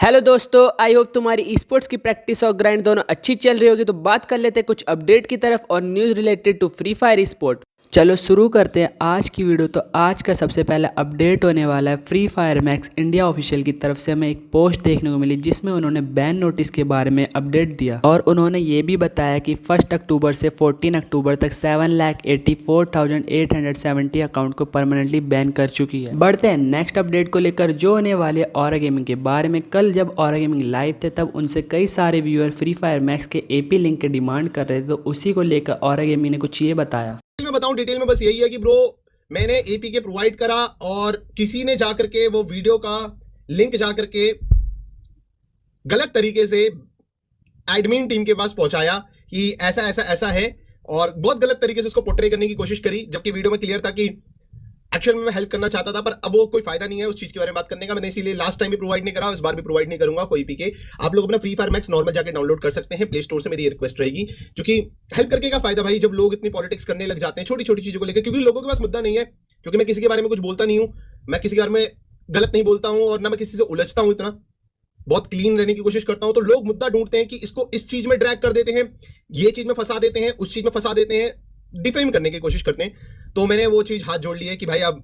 Hello दोस्तों, I hope तुम्हारी sports की प्रैक्टिस और ग्राइंड दोनों अच्छी चल रही होगी। तो बात कर लेते हैं कुछ अपडेट की तरफ और news related to free fire sport. चलो शुरू करते हैं आज की वीडियो। तो आज का सबसे पहला अपडेट होने वाला है free fire max India official की तरफ से हमें एक पोस्ट देखने को मिली जिसमें उन्होंने बैन नोटिस के बारे में अपडेट दिया और उन्होंने ये भी बताया कि 1 अक्टूबर से 14 अक्टूबर तक 7,84,870 अकाउंट को परमानेंटली बैन कर चुकी है। बढ़ते हैं नेक्स्ट अपडेट को लेकर जो होने वाले ऑरा गेमिंग के बारे में। कल जब ऑरा गेमिंग लाइव थे तब उनसे कई सारे व्यूअर फ्री फायर मैक्स के एपी लिंक के डिमांड कर रहे थे, तो उसी को लेकर ऑरा गेमिंग ने कुछ ये बताया। मैं बताऊं डिटेल में बस यही है कि ब्रो मैंने एपीके प्रोवाइड करा और किसी ने जाकर के वो वीडियो का लिंक जाकर के गलत तरीके से एडमिन टीम के पास पहुंचाया कि ऐसा ऐसा ऐसा है और बहुत गलत तरीके से उसको पोर्ट्रे करने की कोशिश करी, जबकि वीडियो में क्लियर था कि एक्चुअल में मैं हेल्प करना चाहता था। पर अब वो कोई फायदा नहीं है उस चीज के बारे में बात करने का। मैंने इसीलिए लास्ट टाइम भी प्रोवाइड नहीं करा, इस बार भी प्रोवाइड नहीं करूंगा कोई पीके। आप लोग अपना फ्री फायर मैक्स नॉर्मल जाके डाउनलोड कर सकते हैं प्ले स्टोर से, मेरी रिक्वेस्ट रहेगी। क्योंकि हेल्प करके का फायदा भाई, जब लोग इतनी पॉलिटिक्स करने लग जाते हैं छोटी छोटी चीजों को लेकर, क्योंकि लोगों के पास मुद्दा नहीं है। क्योंकि मैं किसी के बारे में कुछ बोलता नहीं हूं, मैं किसी के बारे में गलत नहीं बोलता हूं और ना मैं किसी से उलझता हूं, इतना बहुत क्लीन रहने की कोशिश करता हूं। तो लोग मुद्दा ढूंढते हैं कि इसको इस चीज में ड्रैग कर देते हैं, ये चीज में फंसा देते हैं, उस चीज में फंसा देते हैं, डिफेम करने की कोशिश करते हैं। तो मैंने वो चीज हाथ जोड़ ली है कि भाई अब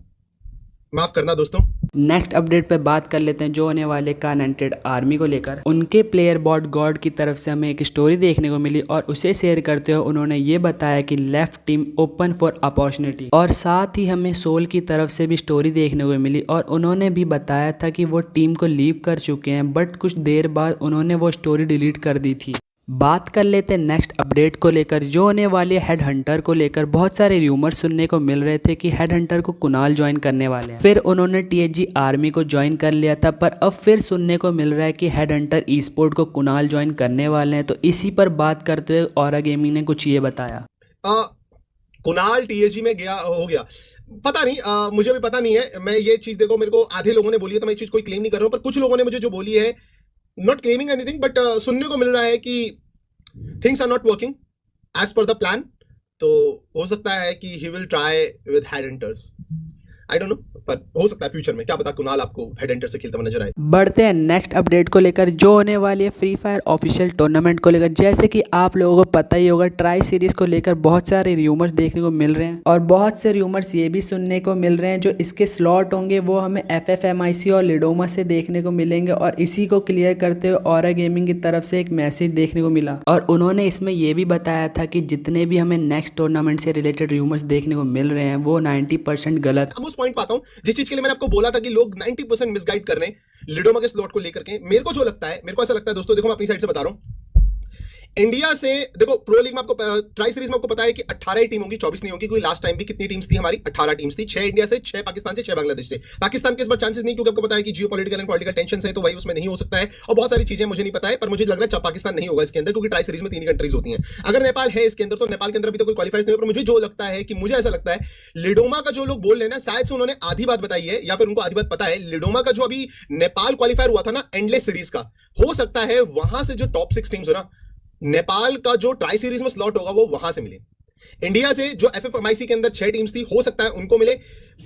माफ करना दोस्तों। नेक्स्ट अपडेट पे बात कर लेते हैं जो होने वाले कानेक्टेड आर्मी को लेकर। उनके प्लेयर बॉट गॉड की तरफ से हमें एक स्टोरी देखने को मिली और उसे शेयर करते हुए उन्होंने ये बताया कि left team open for opportunity, और साथ ही हमें सोल की तरफ से भी स्टोरी देखने को मिली और उन्होंने भी बताया था कि वो टीम को लीव कर चुके हैं, बट कुछ देर बाद उन्होंने वो स्टोरी डिलीट कर दी थी। बात कर लेते हैं नेक्स्ट अपडेट को लेकर जो होने वाले हेड हंटर को लेकर। बहुत सारे र्यूमर सुनने को मिल रहे थे कि हेड हंटर को कुणाल ज्वाइन करने वाले हैं, फिर उन्होंने टीएचजी आर्मी को ज्वाइन कर लिया था, पर अब फिर सुनने को मिल रहा है कि हेड हंटर ई स्पोर्ट को कुणाल ज्वाइन करने वाले हैं। तो इसी पर बात करते हुए ऑरा गेमिंग ने कुछ ये बताया। कुणाल टीएचजी में गया हो गया पता नहीं, मुझे भी पता नहीं है। मैं ये चीज देखो, मेरे को आधे लोगों ने बोली है तो मैं ये चीज कोई क्लेम नहीं कर रहा हूं, पर कुछ लोगों ने मुझे जो बोली है, नॉट क्लेमिंग एनीथिंग, बट सुनने को मिल रहा है कि things are not working as per the plan. तो हो सकता है कि he will try with head hunters, I don't know, पर हो सकता है फ्यूचर में, क्या पता कुणाल आपको हेड हंटर से खेलता हुआ नजर आए। बढ़ते हैं नेक्स्ट अपडेट को लेकर जो होने वाली है फ्री फायर ऑफिशियल टूर्नामेंट को लेकर। जैसे कि आप लोगों को पता ही होगा, ट्राई सीरीज को लेकर बहुत सारे र्यूमर्स देखने को मिल रहे हैं और बहुत से र्यूमर्स ये भी सुनने को मिल रहे हैं जो इसके स्लॉट होंगे वो हमें FFMIC और लिडोमा से देखने को मिलेंगे। और इसी को क्लियर करते हुए ऑरा गेमिंग की तरफ से एक मैसेज देखने को मिला और उन्होंने इसमें यह भी बताया था कि जितने भी हमें नेक्स्ट टूर्नामेंट से रिलेटेड र्यूमर्स देखने को मिल रहे हैं वो 90% गलत। अब उस पॉइंट पाता हूं जिस चीज के लिए मैंने आपको बोला था कि लोग 90% मिसगाइड कर रहे हैं लिडोमा के स्लॉट को लेकर के। मेरे को जो लगता है, मेरे को ऐसा लगता है दोस्तों, देखो मैं अपनी साइड से बता रहा हूं। इंडिया से देखो, प्रो लीग में आपको, ट्राई सीरीज में आपको पता है कि 18 ही टीम होंगी, 24 नहीं होंगी, क्योंकि लास्ट टाइम भी कितनी टीम्स थी हमारी, 18 टीम्स थी। 6 इंडिया से, 6 पाकिस्तान से, 6 बांग्लादेश से। पाकिस्तान के इस बार चांसेस नहीं, क्योंकि आपको पता है कि जियोपॉलिटिकल एंड पॉलिटिकल टेंशन है, तो वही उसमें नहीं हो सकता है और बहुत सारी चीजें मुझे नहीं पता है, पर मुझे लग रहा है पाकिस्तान नहीं होगा इसके अंदर, क्योंकि ट्राई सीरीज में 3 कंट्रीज होती हैं। अगर नेपाल है इसके अंदर तो नेपाल के अंदर अभी तो कोई क्वालिफाइज नहीं है। पर मुझे जो लगता है कि मुझे ऐसा लगता है लिडोमा का जो लोग बोल रहे हैं ना, शायद से उन्होंने आधी बात बताई है या फिर उनको आधी बात पता है। लिडोमा का जो अभी नेपाल क्वालिफायर हुआ था ना एंडलेस सीरीज का, हो सकता है वहां से जो टॉप 6 टीम्स हो ना, नेपाल का जो ट्राई सीरीज में स्लॉट होगा वो वहां से मिले। इंडिया से जो FFMIC के अंदर 6 टीम्स थी, हो सकता है उनको मिले।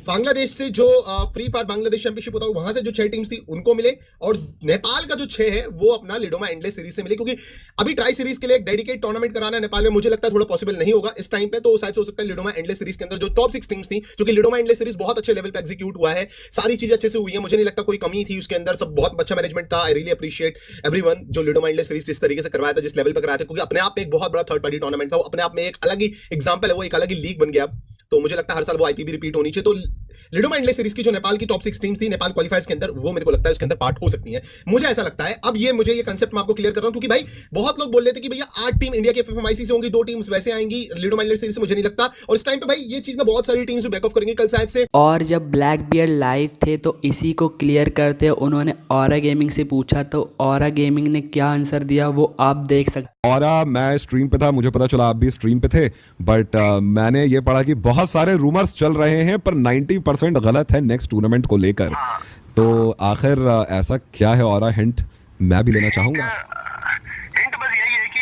बांग्लादेश से जो फ्री फायर बांग्लादेश चैंपियनशिप होता है वहां से जो 6 टीम्स थी उनको मिले, और नेपाल का जो 6 है वो अपना लिडोमा एंडलेस सीरीज से मिले। क्योंकि अभी ट्राई सीरीज के लिए एक डेडिकेट टूर्नामेंट कराना है नेपाल में, मुझे लगता है थोड़ा पॉसिबल नहीं होगा इस टाइम पे। तो शायद से हो सकता है लिडोमा एंडलेस सीरीज के अंदर जो टॉप 6 टीम्स थी, क्योंकि लिडोमा एंडलेस सीरीज बहुत अच्छे लेवल पे एग्जीक्यूट हुआ है, सारी चीजें अच्छे से हुई है, मुझे नहीं लगता कोई कमी थी उसके अंदर, सब बहुत अच्छा मैनेजमेंट था। आई रियली अप्रिशिएट एवरीवन जो लिडोमा एंडलेस सीरीज जिस तरीके से करवाया था, जिस लेवल पे कराया था, क्योंकि अपने आप में एक बहुत बड़ा थर्ड पार्टी टूर्नामेंट था, वो अपने आप में एक अलग ही एग्जांपल है, वो एक अलग ही लीग बन गया। तो मुझे लगता है हर साल वो आईपीबी रिपीट होनी चाहिए। तो लिडोमा एंडलेस सीरीज की जो नेपाल की टॉप 6 टीम्स थी नेपाल क्वालिफायर्स के अंदर, वो मेरे को लगता है उसके अंदर पार्ट हो सकती है, मुझे ऐसा लगता है। अब ये कांसेप्ट मैं आपको क्लियर कर रहा हूं, क्योंकि भाई बहुत लोग बोल रहे थे कि भैया 8 टीम इंडिया के FFMIC से होंगी, 2 टीम्स वैसे आएंगी लिडोमा एंडलेस सीरीज से, मुझे नहीं लगता। और इस टाइम पे भाई ये चीज ना बहुत सारी टीम्स बैक ऑफ करेंगी कल शायद से। और जब ब्लैक बियर लाइव थे तो इसी को क्लियर करते उन्होंने ऑरा गेमिंग से पूछा, तो ऑरा गेमिंग ने क्या आंसर दिया वो आप देख सकते। और मैं स्ट्रीम पे था, मुझे पता चला आप भी स्ट्रीम पे थे, बट मैंने ये पढ़ा कि बहुत सारे रूमर्स चल रहे हैं पर 90% गलत है नेक्स्ट टूर्नामेंट को लेकर। तो आखिर ऐसा क्या है और हिंट मैं भी लेना चाहूंगा। हिंट बस यही है कि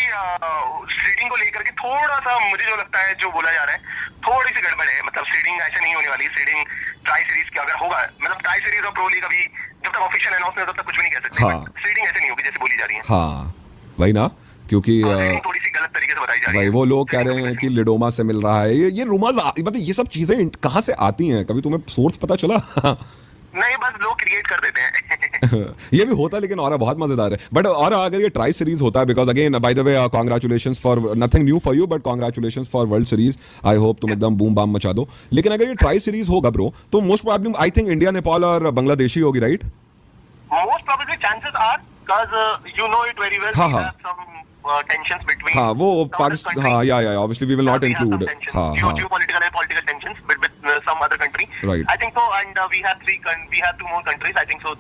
सीडिंग को लेकर के थोड़ा सा मुझे जो लगता है, जो बोला जा रहा है थोड़ी सी गड़बड़ है। मतलब सीडिंग ऐसे नहीं होने वाली, सीडिंग ट्राई सीरीज की अगर होगा, मतलब ट्राई सीरीज और प्रो लीग अभी जब तक ऑफिशियल अनाउंस नहीं होता तब तक कुछ भी नहीं कह सकते। हाँ। सीडिंग हाँ वही ना, क्योंकि सीडिंग थोड़ी सी गलत तरीके से बताई जा रही भाई है। वो लोग कह रहे हैं कि लिडोमा से मिल रहा है, ये रूमर्स, मतलब ये सब चीजें कहाँ से आती हैं, कभी तुम्हें सोर्स पता चला? नहीं, बस लोग क्रिएट कर देते हैं। ये भी होता है, लेकिन और बहुत मजेदार है। बट और अगर ये ट्राई सीरीज होता है, because again bye the way congratulations for, nothing new for you, but congratulations for world series. I hope तुम एकदम बूम बाम मचा दो। लेकिन अगर ये ट्राई सीरीज होगा ब्रो, तो most probably I think India, Nepal और बांग्लादेश ही होगी, right? Most probably chances are, because you know it very well. हाँ, we हाँ. have some tensions between. हाँ वो some other पाकिस्तान, countries. हाँ या obviously we will not We have some include. tensions, हाँ हाँ geopolitical and political tensions with some other country. Right. I think so, and we have two more countries. I think so.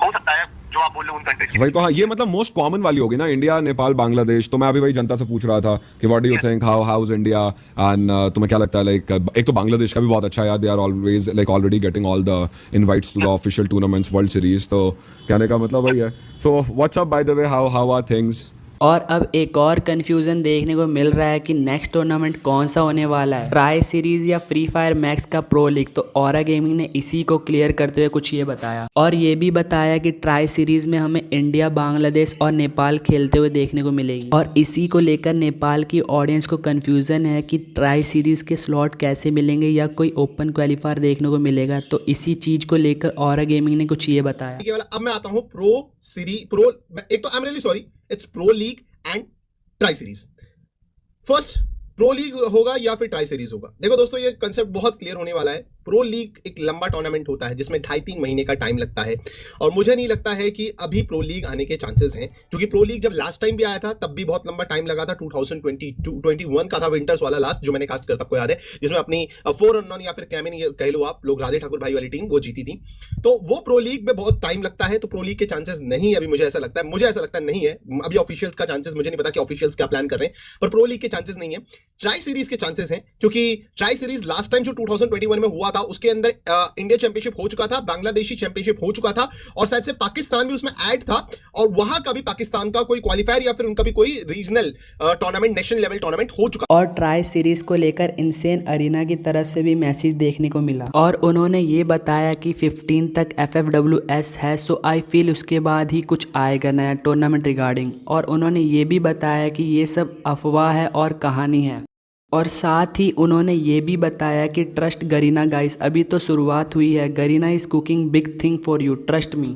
हो सकता है जो आप बोल रहे हो उन कंट्रीज वही तो। हाँ ये मतलब मोस्ट कॉमन वाली होगी ना, इंडिया, नेपाल, बांग्लादेश। तो मैं अभी वही जनता से पूछ रहा था कि what do you think, how is India, and तुम्हें क्या लगता है? लाइक एक तो बांग्लादेश का भी बहुत अच्छा है यार, they are always like already getting all the invites to the official tournaments, world series. तो कहने का मतलब वही है। So what's up by the way, how are things? और अब एक और कंफ्यूजन देखने को मिल रहा है कि नेक्स्ट टूर्नामेंट कौन सा होने वाला है, ट्राई सीरीज या फ्री फायर मैक्स का प्रो लीग। तो ऑरा गेमिंग ने इसी को क्लियर करते हुए कुछ ये बताया, और ये भी बताया कि ट्राई सीरीज में हमें इंडिया, बांग्लादेश और नेपाल खेलते हुए देखने को मिलेगी। और इसी को लेकर नेपाल की ऑडियंस को कंफ्यूजन है कि ट्राई सीरीज के स्लॉट कैसे मिलेंगे या कोई ओपन क्वालिफायर देखने को मिलेगा। तो इसी चीज को लेकर ऑरा गेमिंग ने कुछ ये बताया। अब मैं आता हूं प्रो सीरीज, प्रो, एक तो I am really sorry, it's pro league and tri series. First, pro league होगा या फिर ट्राई सीरीज होगा? देखो दोस्तों, ये कंसेप्ट बहुत क्लियर होने वाला है। प्रो लीग एक लंबा टूर्नामेंट होता है जिसमें 2.5-3 महीने का टाइम लगता है, और मुझे नहीं लगता है कि अभी प्रो लीग आने के चांसेस हैं, क्योंकि प्रो लीग जब लास्ट टाइम भी आया था तब भी बहुत लंबा टाइम लगा था। 2021 का था, विंटर्स वाला लास्ट, जो मैंने कास्ट करता आपको याद है, जिसमें अपनी 4 अननोन या फिर कैमिन कह लो आप लोग, राधे ठाकुर भाई वाली टीम वो जीती थी। तो वो प्रो लीग में बहुत टाइम लगता है, तो प्रो लीग के चांसेस नहीं है अभी, मुझे ऐसा लगता है नहीं है अभी। ऑफिशियल्स का चांसेस मुझे नहीं पता कि ऑफिशियल्स क्या प्लान कर रहे हैं, पर प्रो लीग के चांसेस नहीं है। ट्राई सीरीज के चांसेस हैं, क्योंकि ट्राई सीरीज लास्ट टाइम जो 2021 में हुआ था उसके अंदर इंडिया चैंपियनशिप हो चुका था, बांग्लादेशी चैंपियनशिप हो चुका था, और शायद से पाकिस्तान भी उसमें ऐड था, और वहां का भी पाकिस्तान का कोई क्वालिफायर या फिर उनका भी कोई regional tournament, national level tournament हो चुका। और ट्राई सीरीज को लेकर इनसेन अरीना की तरफ से भी मैसेज देखने को मिला, और उन्होंने ये बताया कि 15 तक FFWS है, सो आई फील उसके बाद ही कुछ आएगा नया टूर्नामेंट रिगार्डिंग। और उन्होंने ये भी बताया कि ये सब अफवाह है और कहानी है। और साथ ही उन्होंने ये भी बताया कि ट्रस्ट गरीना गाइस, अभी तो शुरुआत हुई है, Garena is cooking big thing for you, trust me.